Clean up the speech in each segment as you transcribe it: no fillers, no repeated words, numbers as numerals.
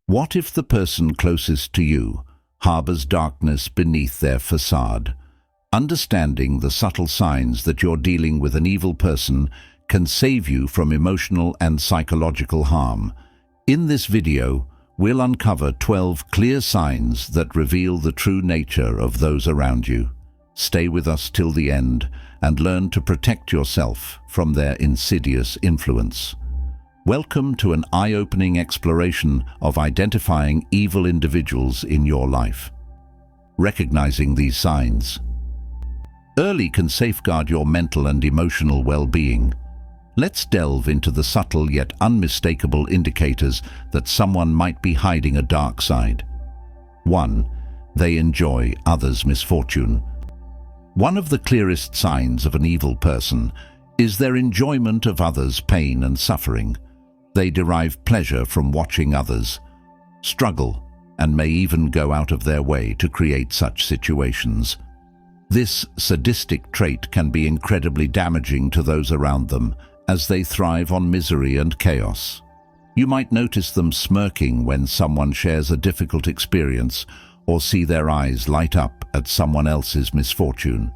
What if the person closest to you harbors darkness beneath their facade? Understanding the subtle signs that you're dealing with an evil person can save you from emotional and psychological harm. In this video, we'll uncover 12 clear signs that reveal the true nature of those around you. Stay with us till the end and learn to protect yourself from their insidious influence. Welcome to an eye-opening exploration of identifying evil individuals in your life. Recognizing these signs early can safeguard your mental and emotional well-being. Let's delve into the subtle yet unmistakable indicators that someone might be hiding a dark side. 1. They enjoy others' misfortune. One of the clearest signs of an evil person is their enjoyment of others' pain and suffering. They derive pleasure from watching others struggle and may even go out of their way to create such situations. This sadistic trait can be incredibly damaging to those around them as they thrive on misery and chaos. You might notice them smirking when someone shares a difficult experience or see their eyes light up at someone else's misfortune.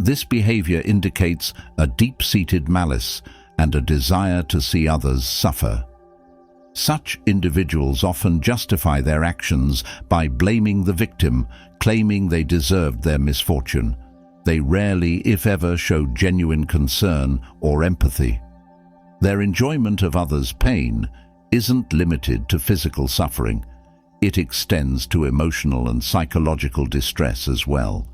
This behavior indicates a deep-seated malice and a desire to see others suffer. Such individuals often justify their actions by blaming the victim, claiming they deserved their misfortune. They rarely, if ever, show genuine concern or empathy. Their enjoyment of others' pain isn't limited to physical suffering. It extends to emotional and psychological distress as well.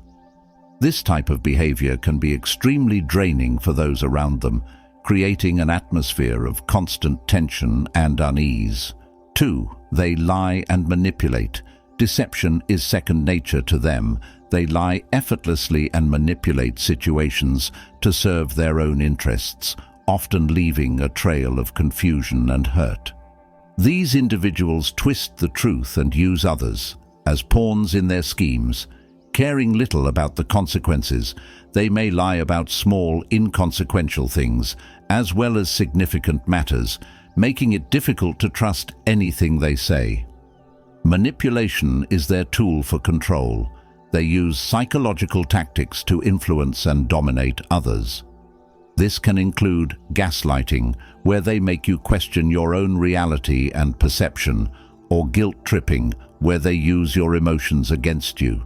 This type of behavior can be extremely draining for those around them, creating an atmosphere of constant tension and unease. 2. They lie and manipulate. Deception is second nature to them. They lie effortlessly and manipulate situations to serve their own interests, often leaving a trail of confusion and hurt. These individuals twist the truth and use others as pawns in their schemes. Caring little about the consequences, they may lie about small, inconsequential things, as well as significant matters, making it difficult to trust anything they say. Manipulation is their tool for control. They use psychological tactics to influence and dominate others. This can include gaslighting, where they make you question your own reality and perception, or guilt-tripping, where they use your emotions against you.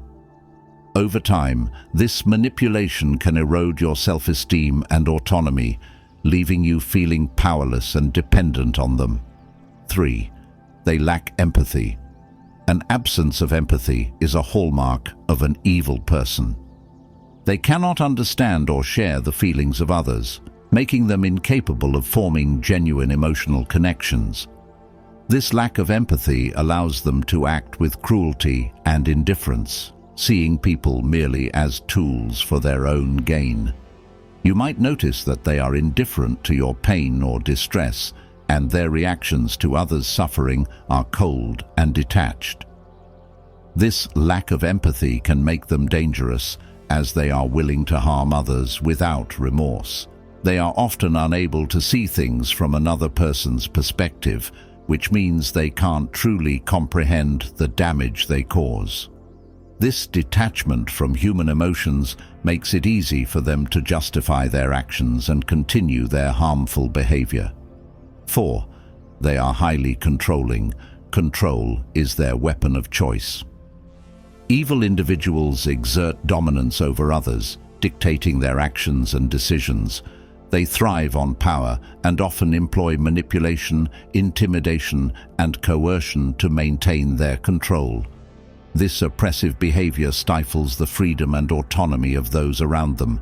Over time, this manipulation can erode your self-esteem and autonomy, leaving you feeling powerless and dependent on them. 3. They lack empathy. An absence of empathy is a hallmark of an evil person. They cannot understand or share the feelings of others, making them incapable of forming genuine emotional connections. This lack of empathy allows them to act with cruelty and indifference, seeing people merely as tools for their own gain. You might notice that they are indifferent to your pain or distress, and their reactions to others' suffering are cold and detached. This lack of empathy can make them dangerous, as they are willing to harm others without remorse. They are often unable to see things from another person's perspective, which means they can't truly comprehend the damage they cause. This detachment from human emotions makes it easy for them to justify their actions and continue their harmful behavior. 4. They are highly controlling. Control is their weapon of choice. Evil individuals exert dominance over others, dictating their actions and decisions. They thrive on power and often employ manipulation, intimidation, and coercion to maintain their control. This oppressive behavior stifles the freedom and autonomy of those around them.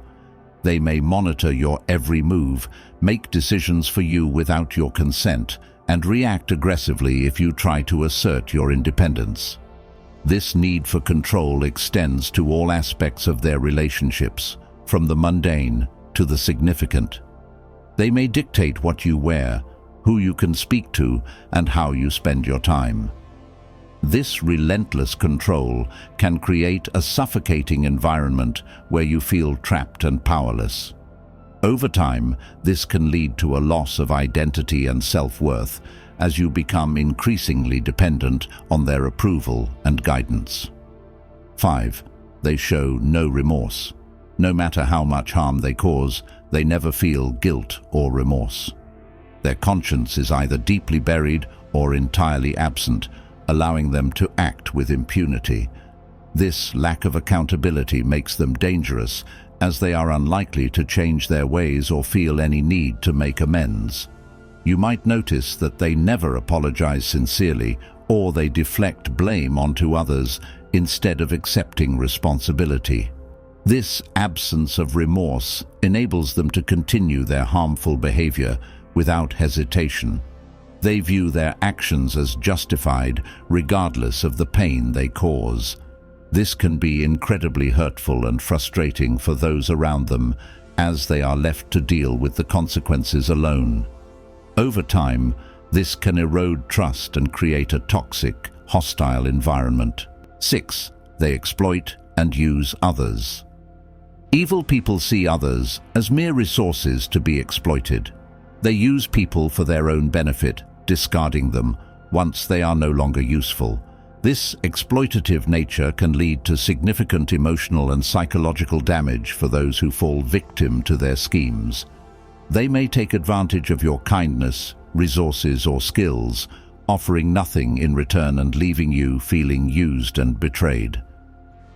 They may monitor your every move, make decisions for you without your consent, and react aggressively if you try to assert your independence. This need for control extends to all aspects of their relationships, from the mundane to the significant. They may dictate what you wear, who you can speak to, and how you spend your time. This relentless control can create a suffocating environment where you feel trapped and powerless. Over time, this can lead to a loss of identity and self-worth, as you become increasingly dependent on their approval and guidance. 5. They show no remorse. No matter how much harm they cause, they never feel guilt or remorse. Their conscience is either deeply buried or entirely absent, allowing them to act with impunity. This lack of accountability makes them dangerous, as they are unlikely to change their ways or feel any need to make amends. You might notice that they never apologize sincerely, or they deflect blame onto others instead of accepting responsibility. This absence of remorse enables them to continue their harmful behavior without hesitation. They view their actions as justified, regardless of the pain they cause. This can be incredibly hurtful and frustrating for those around them, as they are left to deal with the consequences alone. Over time, this can erode trust and create a toxic, hostile environment. 6. They exploit and use others. Evil people see others as mere resources to be exploited. They use people for their own benefit, discarding them once they are no longer useful. This exploitative nature can lead to significant emotional and psychological damage for those who fall victim to their schemes. They may take advantage of your kindness, resources, or skills, offering nothing in return and leaving you feeling used and betrayed.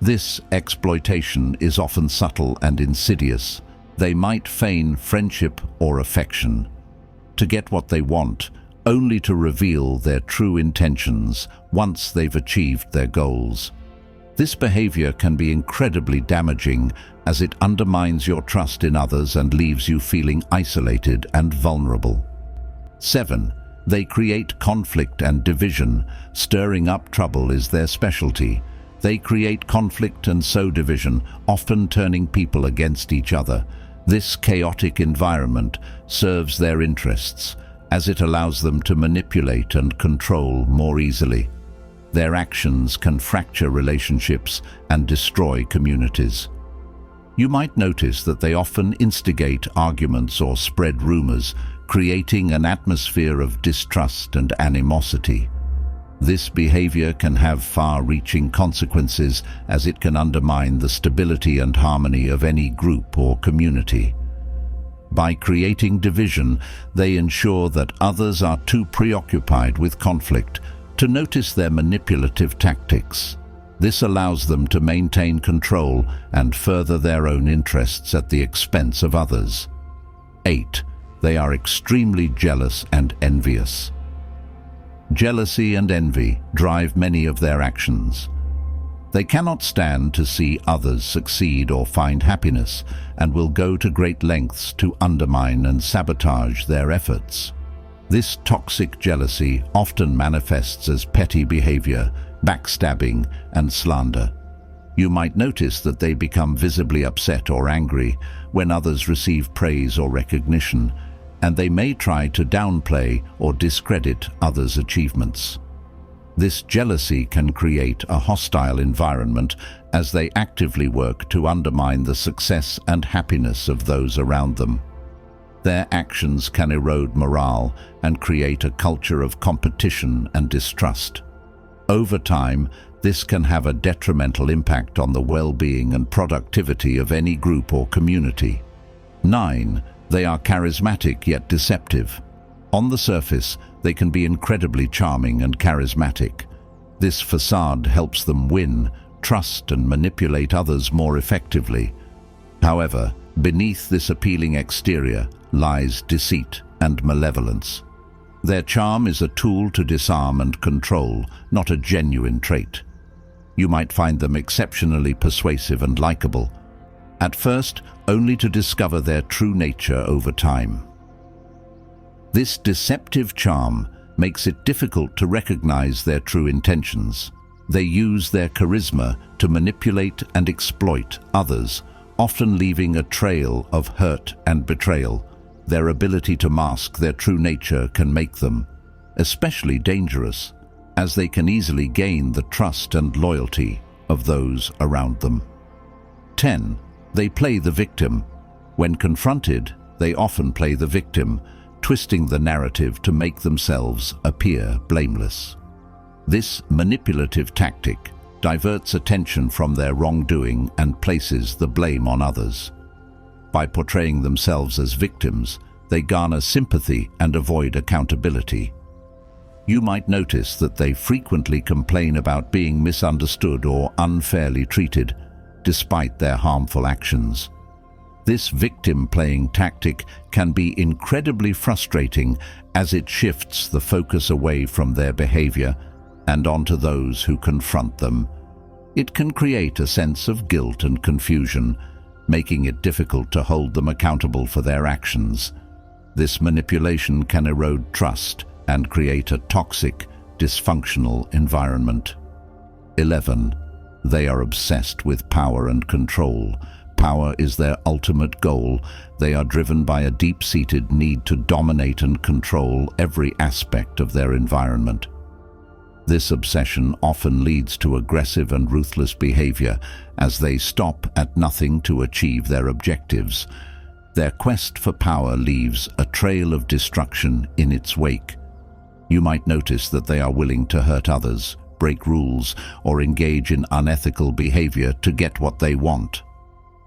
This exploitation is often subtle and insidious. They might feign friendship or affection to get what they want, only to reveal their true intentions once they've achieved their goals. This behavior can be incredibly damaging, as it undermines your trust in others and leaves you feeling isolated and vulnerable. 7. They create conflict and division. Stirring up trouble is their specialty. They create conflict and sow division, often turning people against each other. This chaotic environment serves their interests, as it allows them to manipulate and control more easily. Their actions can fracture relationships and destroy communities. You might notice that they often instigate arguments or spread rumors, creating an atmosphere of distrust and animosity. This behavior can have far-reaching consequences, as it can undermine the stability and harmony of any group or community. By creating division, they ensure that others are too preoccupied with conflict to notice their manipulative tactics. This allows them to maintain control and further their own interests at the expense of others. 8. They are extremely jealous and envious. Jealousy and envy drive many of their actions. They cannot stand to see others succeed or find happiness, and will go to great lengths to undermine and sabotage their efforts. This toxic jealousy often manifests as petty behavior, backstabbing, and slander. You might notice that they become visibly upset or angry when others receive praise or recognition, and they may try to downplay or discredit others' achievements. This jealousy can create a hostile environment, as they actively work to undermine the success and happiness of those around them. Their actions can erode morale and create a culture of competition and distrust. Over time, this can have a detrimental impact on the well-being and productivity of any group or community. 9. They are charismatic yet deceptive. On the surface, they can be incredibly charming and charismatic. This facade helps them win, trust, and manipulate others more effectively. However, beneath this appealing exterior lies deceit and malevolence. Their charm is a tool to disarm and control, not a genuine trait. You might find them exceptionally persuasive and likable, at first only to discover their true nature over time. This deceptive charm makes it difficult to recognize their true intentions. They use their charisma to manipulate and exploit others, often leaving a trail of hurt and betrayal. Their ability to mask their true nature can make them especially dangerous, as they can easily gain the trust and loyalty of those around them. 10. They play the victim. When confronted, they often play the victim, twisting the narrative to make themselves appear blameless. This manipulative tactic diverts attention from their wrongdoing and places the blame on others. By portraying themselves as victims, they garner sympathy and avoid accountability. You might notice that they frequently complain about being misunderstood or unfairly treated, despite their harmful actions. This victim-playing tactic can be incredibly frustrating as it shifts the focus away from their behavior and onto those who confront them. It can create a sense of guilt and confusion, making it difficult to hold them accountable for their actions. This manipulation can erode trust and create a toxic, dysfunctional environment. 11. They are obsessed with power and control. Power is their ultimate goal. They are driven by a deep-seated need to dominate and control every aspect of their environment. This obsession often leads to aggressive and ruthless behavior as they stop at nothing to achieve their objectives. Their quest for power leaves a trail of destruction in its wake. You might notice that they are willing to hurt others, break rules, or engage in unethical behavior to get what they want.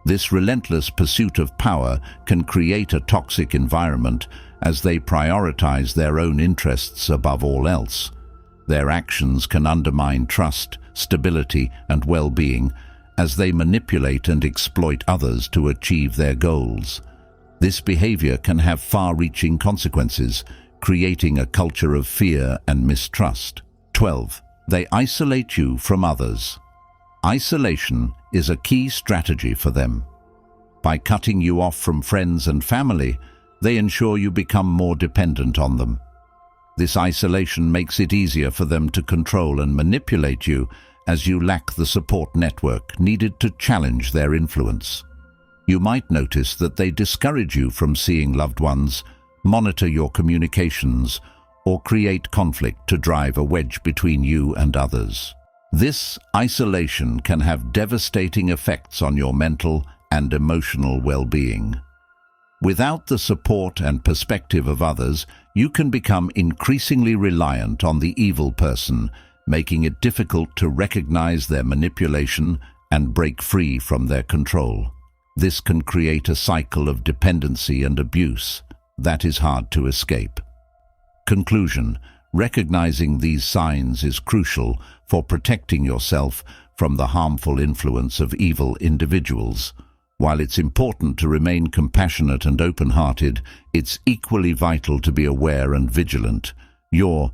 This relentless pursuit of power can create a toxic environment as they prioritize their own interests above all else. Their actions can undermine trust, stability, and well-being as they manipulate and exploit others to achieve their goals. This behavior can have far-reaching consequences, creating a culture of fear and mistrust. 12. They isolate you from others. Isolation is a key strategy for them. By cutting you off from friends and family, they ensure you become more dependent on them. This isolation makes it easier for them to control and manipulate you as you lack the support network needed to challenge their influence. You might notice that they discourage you from seeing loved ones, monitor your communications, or create conflict to drive a wedge between you and others. This isolation can have devastating effects on your mental and emotional well-being. Without the support and perspective of others, you can become increasingly reliant on the evil person, making it difficult to recognize their manipulation and break free from their control. This can create a cycle of dependency and abuse that is hard to escape. Conclusion: recognizing these signs is crucial for protecting yourself from the harmful influence of evil individuals. While it's important to remain compassionate and open-hearted, it's equally vital to be aware and vigilant. Your